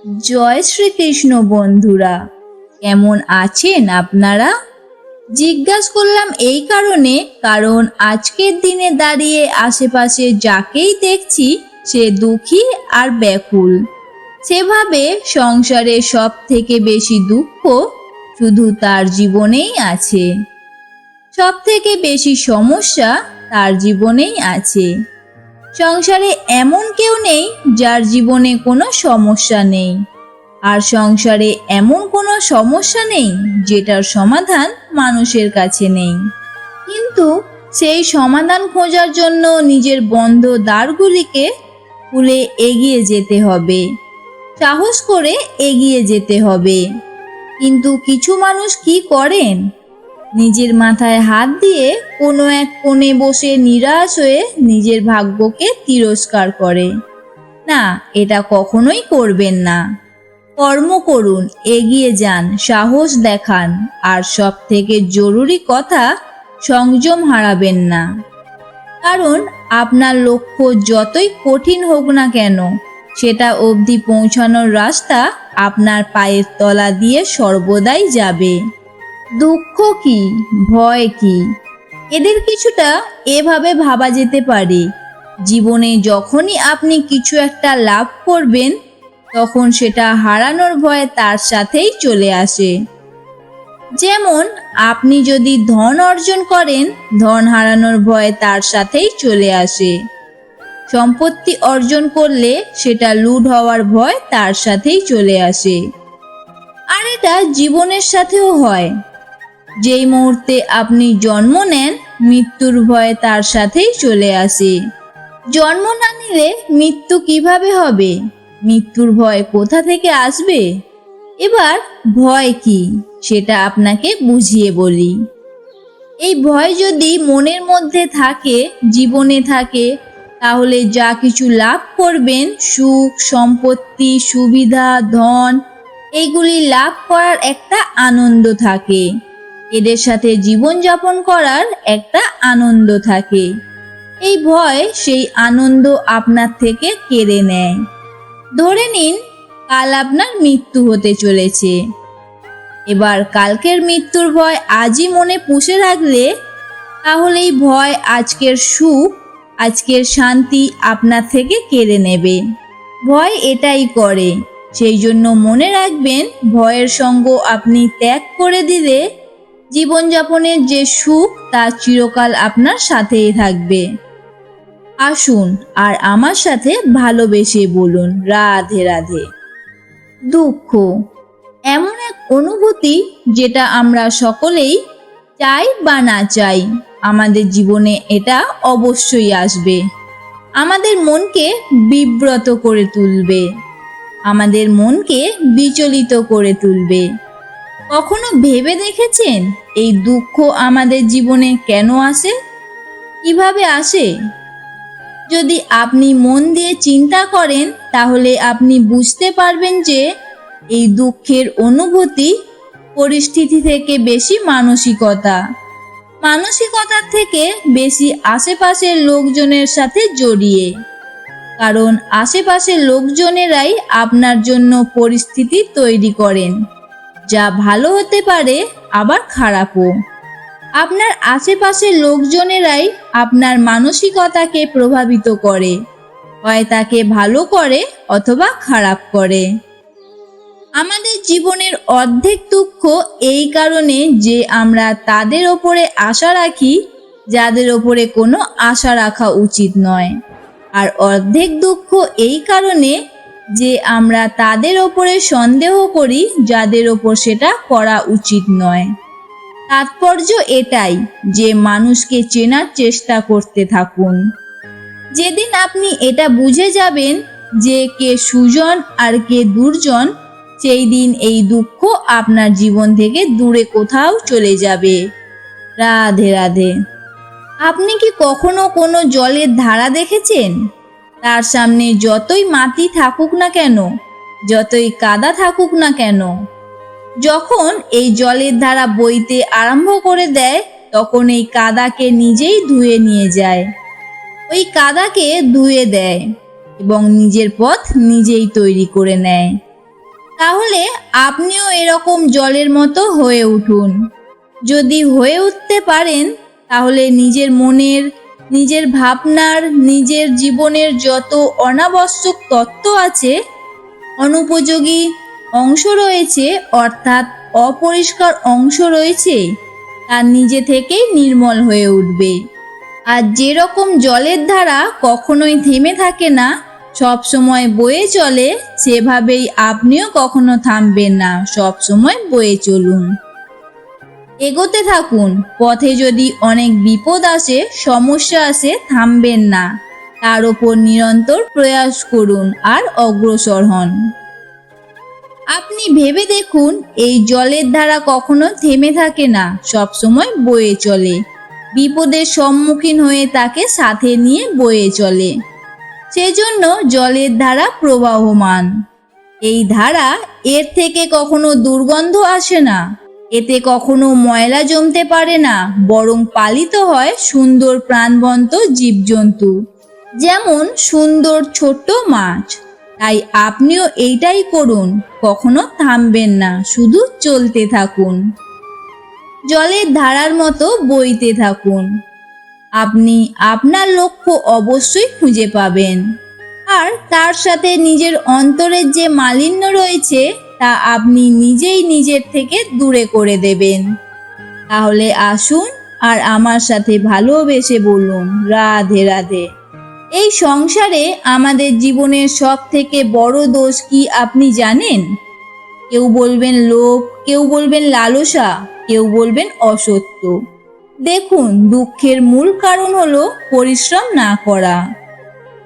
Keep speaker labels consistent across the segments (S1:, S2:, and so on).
S1: জয় শ্রীকৃষ্ণ বন্ধুরা, কেমন আছেন আপনারা? জিজ্ঞাসা করলাম এই কারণ আজকের দিনে দাঁড়িয়ে আশেপাশে যাকেই দেখছি সে দুঃখী আর ব্যাকুল। সেভাবে সংসারে সব থেকে বেশি দুঃখ শুধু তার জীবনেই আছে, সব থেকে বেশি সমস্যা তার জীবনেই আছে। সংসারে এমন কেউ নেই যার জীবনে কোনো সমস্যা নেই, আর সংসারে এমন কোনো সমস্যা নেই যেটার সমাধান মানুষের কাছে নেই। কিন্তু সেই সমাধান খোঁজার জন্য নিজের বন্ধ দ্বারগুলিকে খুলে এগিয়ে যেতে হবে, সাহস করে এগিয়ে যেতে হবে। কিন্তু কিছু মানুষ কি করেন, নিজের মাথায় হাত দিয়ে কোনো এক কোণে বসে নিরাশ হয়ে নিজের ভাগ্যকে তিরস্কার করে। না, এটা কখনোই করবেন না। কর্ম করুন, এগিয়ে যান, সাহস দেখান, আর সব থেকে জরুরি কথা, সংযম হারাবেন না। কারণ আপনার লক্ষ্য যতই কঠিন হোক না কেন, সেটা অবধি পৌঁছানোর রাস্তা আপনার পায়ের তলা দিয়ে সর্বদাই যাবে। দুঃখ কি, ভয় কি, এদের কিছুটা এভাবে ভাবা যেতে পারে। জীবনে যখনই আপনি কিছু একটা লাভ করবেন, তখন সেটা হারানোর ভয় তার সাথেই চলে আসে। যেমন আপনি যদি ধন অর্জন করেন, ধন হারানোর ভয় তার সাথেই চলে আসে। সম্পত্তি অর্জন করলে সেটা লুট হওয়ার ভয় তার সাথেই চলে আসে। আর এটা জীবনের সাথেও হয়। যেই মুহূর্তে আপনি জন্ম নেন, মৃত্যুর ভয় তার সাথেই চলে আসে। জন্ম না নিলে মৃত্যু কিভাবে হবে? মৃত্যুর ভয় কোথা থেকে আসবে? এবার ভয় কি সেটা আপনাকে বুঝিয়ে বলি। এই ভয় যদি মনের মধ্যে থাকে, জীবনে থাকে, তাহলে যা কিছু লাভ করবেন, সুখ, সম্পত্তি, সুবিধা, ধন, এইগুলি লাভ করার একটা আনন্দ থাকে। এদের সাথে জীবনযাপন করার একটা আনন্দ থাকে। এই ভয় সেই আনন্দ আপনার থেকে কেড়ে নেয়। ধরে নিন কাল আপনার মৃত্যু হতে চলেছে। এবার কালকের মৃত্যুর ভয় আজই মনে পুষে রাখলে, তাহলে এই ভয় আজকের সুখ, আজকের শান্তি আপনার থেকে কেড়ে নেবে। ভয় এটাই করে। সেই জন্য মনে রাখবেন, ভয়ের সঙ্গ আপনি ত্যাগ করে দিলে জীবনযাপনের যে সুখ তা চিরকাল আপনার সাথেই থাকবে। আসুন আর আমার সাথে ভালোবেসে বলুন, রাধে রাধে। দুঃখ এমন এক অনুভূতি যেটা আমরা সকলেই চাই বা না চাই, আমাদের জীবনে এটা অবশ্যই আসবে। আমাদের মনকে বিব্রত করে তুলবে, আমাদের মনকে বিচলিত করে তুলবে। কখনো ভেবে দেখেছেন এই দুঃখ আমাদের জীবনে কেন আসে, কিভাবে আসে? যদি আপনি মন দিয়ে চিন্তা করেন, তাহলে আপনি বুঝতে পারবেন যে এই দুঃখের অনুভূতি পরিস্থিতি থেকে বেশি মানসিকতার থেকে বেশি আশেপাশের লোকজনের সাথে জড়িয়ে। কারণ আশেপাশের লোকজনেরাই আপনার জন্য পরিস্থিতি তৈরি করেন, যা ভালো হতে পারে আবার খারাপও। আপনার আশেপাশের লোকজনেরাই আপনার মানসিকতাকে প্রভাবিত করে, হয় তাকে ভালো করে অথবা খারাপ করে। আমাদের জীবনের অর্ধেক দুঃখ এই কারণে যে আমরা তাদের ওপরে আশা রাখি যাদের ওপরে কোনো আশা রাখা উচিত নয়, আর অর্ধেক দুঃখ এই কারণে যে আমরা তাদের ওপরে সন্দেহ করি যাদের ওপর সেটা করা উচিত নয়। তাৎপর্য এটাই যে মানুষকে চেনার চেষ্টা করতে থাকুন। যেদিন আপনি এটা বুঝে যাবেন যে কে সুজন আর কে দুর্জন, সেই দিন এই দুঃখ আপনার জীবন থেকে দূরে কোথাও চলে যাবে। রাধে রাধে। আপনি কি কখনো কোনো জলের ধারা দেখেছেন? তার সামনে যতই মাটি থাকুক না কেন, যতই কাদা থাকুক না কেন, যখন এই জলের ধারা বইতে আরম্ভ করে দেয়, তখন এই কাদাকে নিজেই ধুয়ে নিয়ে যায়। ওই কাদাকে ধুয়ে দেয় এবং নিজের পথ নিজেই তৈরি করে নেয়। তাহলে আপনিও এরকম জলের মতো হয়ে উঠুন। যদি হয়ে উঠতে পারেন তাহলে নিজের মনের, নিজের ভাবনার, নিজের জীবনের যত অনাবশ্যক তত্ত্ব আছে, অনুপযোগী অংশ রয়েছে, অর্থাৎ অপরিষ্কার অংশ রয়েছে, তা নিজে থেকেই নির্মল হয়ে উঠবে। আর যেরকম জলের ধারা কখনোই থেমে থাকে না, সব সময় বয়ে চলে, সেভাবেই আপনিও কখনো থামবেন না, সব সময় বয়ে চলুন। এগোতে থাকুন। পথে যদি অনেক বিপদ আসে, সমস্যা আসে, থামবেন না, তার ওপর নিরন্তর প্রয়াস করুন আর অগ্রসর হন। আপনি ভেবে দেখুন, এই জলের ধারা কখনো থেমে থাকে না, সব সময় বয়ে চলে, বিপদের সম্মুখীন হয়ে তাকে সাথে নিয়ে বয়ে চলে। সেজন্য জলের ধারা প্রবাহমান। এই ধারা, এর থেকে কখনো দুর্গন্ধ আসে না, এতে কখনো ময়লা জমতে পারে না, বরং পালিত হয় সুন্দর প্রাণবন্ত জীবজন্তু, যেমন সুন্দর ছোট্ট মাছ। তাই আপনিও এইটাই করুন, কখনো থামবেন না, শুধু চলতে থাকুন, জলের ধারার মতো বইতে থাকুন। আপনি আপনার লক্ষ্য অবশ্যই খুঁজে পাবেন, আর তার সাথে নিজের অন্তরের যে মালিন্য রয়েছে তা আপনি নিজেই নিজের থেকে দূরে করে দেবেন। তাহলে আসুন আর আমার সাথে ভালোবেসে বলুন, রাধে রাধে। এই সংসারে আমাদের জীবনের সব থেকে বড় দোষ কি আপনি জানেন? কেউ বলবেন লোভ, কেউ বলবেন লালসা, কেউ বলবেন অসত্য। দেখুন, দুঃখের মূল কারণ হলো পরিশ্রম না করা।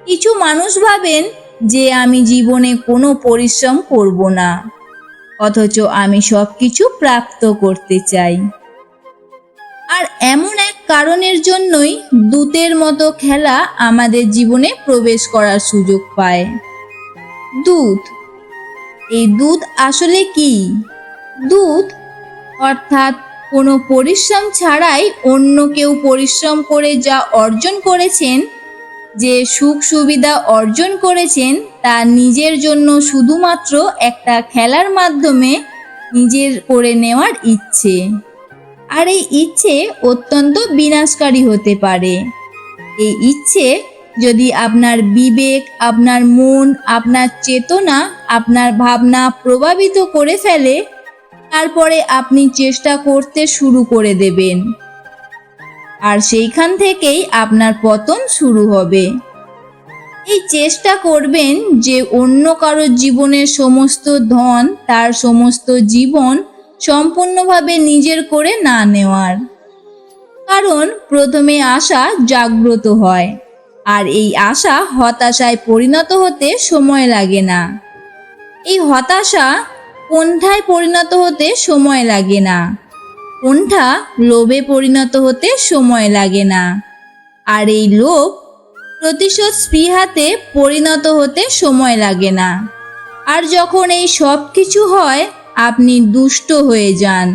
S1: কিছু মানুষ ভাবেন যে আমি জীবনে কোনো পরিশ্রম করব না, অথচ আমি সবকিছু প্রাপ্ত করতে চাই। আর এমন এক কারণের জন্যই দূতের মতো খেলা আমাদের জীবনে প্রবেশ করার সুযোগ পায়। দূত। এই দূত আসলে কি? দূত অর্থাৎ কোনো পরিশ্রম ছাড়াই অন্য কেউ পরিশ্রম করে যা অর্জন করেছেন, যে সুখ সুবিধা অর্জন করেছেন, তা নিজের জন্য শুধুমাত্র একটা খেলার মাধ্যমে নিজের করে নেওয়ার ইচ্ছে। আর এই ইচ্ছে অত্যন্ত বিনাশকারী হতে পারে। এই ইচ্ছে যদি আপনার বিবেক, আপনার মন, আপনার চেতনা, আপনার ভাবনা প্রভাবিত করে ফেলে, তারপরে আপনি চেষ্টা করতে শুরু করে দেবেন, আর সেইখান থেকেই আপনার পতন শুরু হবে। এই চেষ্টা করবেন যে অন্য কারো জীবনের সমস্ত ধন, তার সমস্ত জীবন সম্পূর্ণভাবে নিজের করে না নেওয়ার। কারণ প্রথমে আশা জাগ্রত হয়, আর এই আশা হতাশায় পরিণত হতে সময় লাগে না। এই হতাশা কোণ্ঠায় পরিণত হতে সময় লাগে না, কোণ্ঠা লোভে পরিণত হতে সময় লাগে না, আর এই লোভ প্রতিশোধ স্পৃহাতে পরিণত হতে সময় লাগে না। আর যখন এই সব কিছু হয়, আপনি দুষ্ট হয়ে যান।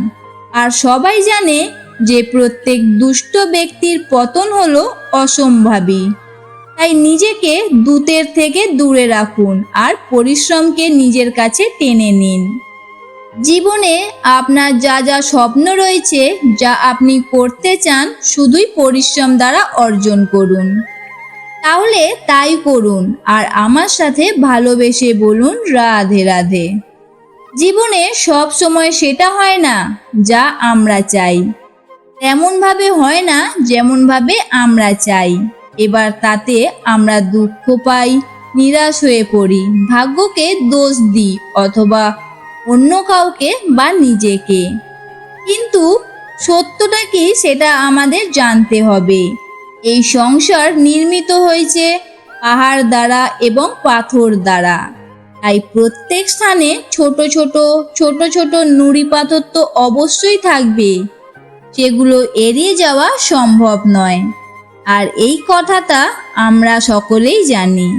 S1: আর সবাই জানে যে প্রত্যেক দুষ্ট ব্যক্তির পতন হলো অসম্ভাবী। তাই নিজেকে দূতের থেকে দূরে রাখুন আর পরিশ্রমকে নিজের কাছে টেনে নিন। জীবনে আপনার যা যা স্বপ্ন রয়েছে, যা আপনি করতে চান, শুধুই পরিশ্রম দ্বারা অর্জন করুন। তাহলে তাই করুন আর আমার সাথে ভালোবেসে বলুন, রাধে রাধে। জীবনে সব সময় সেটা হয় না যা আমরা চাই, তেমন ভাবে হয় না যেমন ভাবে আমরা চাই। এবার তাতে আমরা দুঃখ পাই, নিরাশ হয়ে পড়ি, ভাগ্যকে দোষ দিই, অথবা অন্য কাউকে বা নিজেকে। কিন্তু সত্যটা কি সেটা আমাদের জানতে হবে। এই সংসার নির্মিত হয়েছে পাহাড় দ্বারা এবং পাথর দ্বারা। তাই প্রত্যেক স্থানে ছোট ছোট ছোট ছোট নুড়ি পাথর তো অবশ্যই থাকবে, সেগুলো এড়িয়ে যাওয়া সম্ভব নয়। আর এই কথাটা আমরা সকলেই জানি।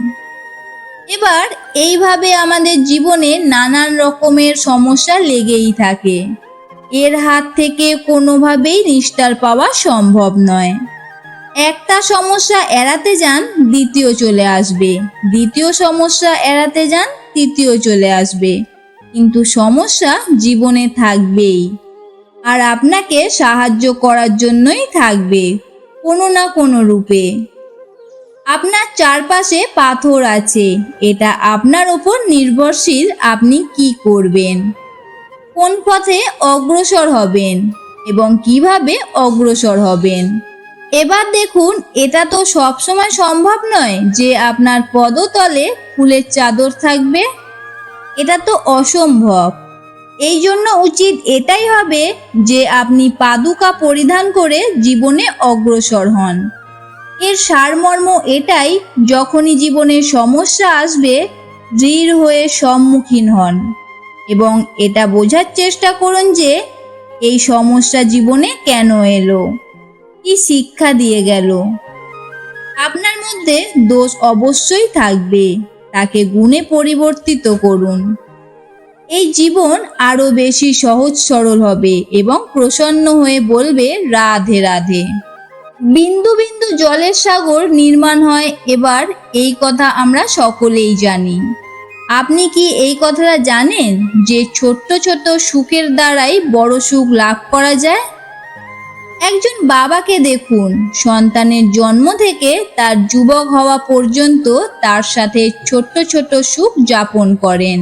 S1: এবার এইভাবে আমাদের জীবনে নানান রকমের সমস্যা লেগেই থাকে। এর হাত থেকে কোনোভাবেই নিস্তার পাওয়া সম্ভব নয়। একটা সমস্যা এড়াতে যান, দ্বিতীয় চলে আসবে, দ্বিতীয় সমস্যা এড়াতে যান, তৃতীয় চলে আসবে। কিন্তু সমস্যা জীবনে থাকবেই, আর আপনাকে সাহায্য করার জন্যই থাকবে কোনো না কোনো রূপে। আপনার চারপাশে পাথর আছে, এটা আপনার উপর নির্ভরশীল আপনি কি করবেন, কোন পথে অগ্রসর হবেন এবং কিভাবে অগ্রসর হবেন। এবার দেখুন, এটা তো সবসময় সম্ভব নয় যে আপনার পদতলে ফুলের চাদর থাকবে, এটা তো অসম্ভব। এই জন্য উচিত এটাই হবে যে আপনি পাদুকা পরিধান করে জীবনে অগ্রসর হন। এর সারমর্ম এটাই, যখনই জীবনে সমস্যা আসবে দৃঢ় হয়ে সম্মুখীন হন এবং এটা বোঝার চেষ্টা করুন যে এই সমস্যা জীবনে কেন এলো, কি শিক্ষা দিয়ে গেল। আপনার মধ্যে দোষ অবশ্যই থাকবে, তাকে গুণে পরিবর্তিত করুন। এই জীবন আরো বেশি সহজ সরল হবে এবং প্রসন্ন হয়ে বলবে রাধে রাধে। বিন্দু বিন্দু জলের সাগর নির্মাণ হয়, এবার এই কথা আমরা সকলেই জানি। আপনি কি এই কথাটা জানেন যে ছোট্ট ছোট সুখের দ্বারাই বড় সুখ লাভ করা যায়? একজন বাবাকে দেখুন, সন্তানের জন্ম থেকে তার যুবক হওয়া পর্যন্ত তার সাথে ছোট্ট ছোট সুখ যাপন করেন।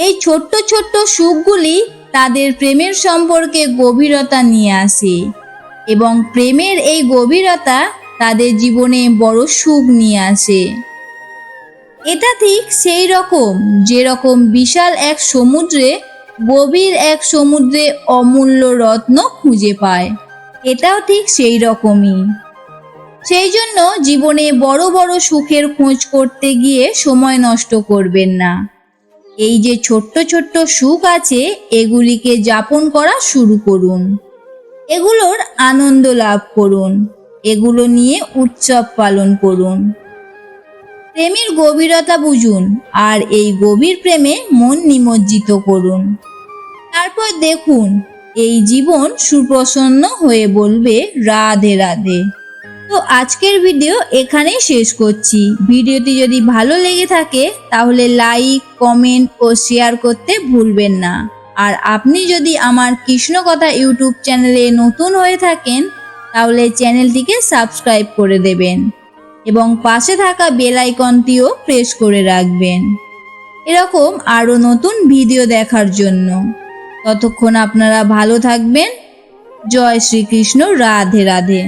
S1: এই ছোট্ট ছোট্ট সুখগুলি তাদের প্রেমের সম্পর্কে গভীরতা নিয়ে আসে এবং প্রেমের এই গভীরতা তাদের জীবনে বড় সুখ নিয়ে আসে। এটা ঠিক সেই রকম যেরকম বিশাল এক সমুদ্রে গভীর এক সমুদ্রে অমূল্য রত্ন খুঁজে পায়, এটাও ঠিক সেই রকমই। সেই জন্য জীবনে বড় বড় সুখের খোঁজ করতে গিয়ে সময় নষ্ট করবেন না। এই যে ছোট্ট ছোট্ট সুখ আছে, এগুলিকে যাপন করা শুরু করুন, এগুলোর আনন্দ লাভ করুন, এগুলো নিয়ে উৎসব পালন করুন। প্রেমের গভীরতা বুঝুন আর এই গভীর প্রেমে মন নিমজ্জিত করুন। তারপর দেখুন এই জীবন সুপ্রসন্ন হয়ে বলবে রাধে রাধে। তো আজকের ভিডিও এখানেই শেষ করছি। ভিডিওটি যদি ভালো লেগে থাকে তাহলে লাইক, কমেন্ট ও শেয়ার করতে ভুলবেন না। আর আপনি যদি আমার কৃষ্ণ কথা ইউটিউব চ্যানেলে নতুন হয়ে থাকেন তাহলে চ্যানেলটিকে সাবস্ক্রাইব করে দেবেন এবং পাশে থাকা বেল আইকনটিও প্রেস করে রাখবেন এরকম আরো নতুন ভিডিও দেখার জন্য। ততক্ষণ আপনারা ভালো থাকবেন। জয় শ্রীকৃষ্ণ, রাধে রাধে।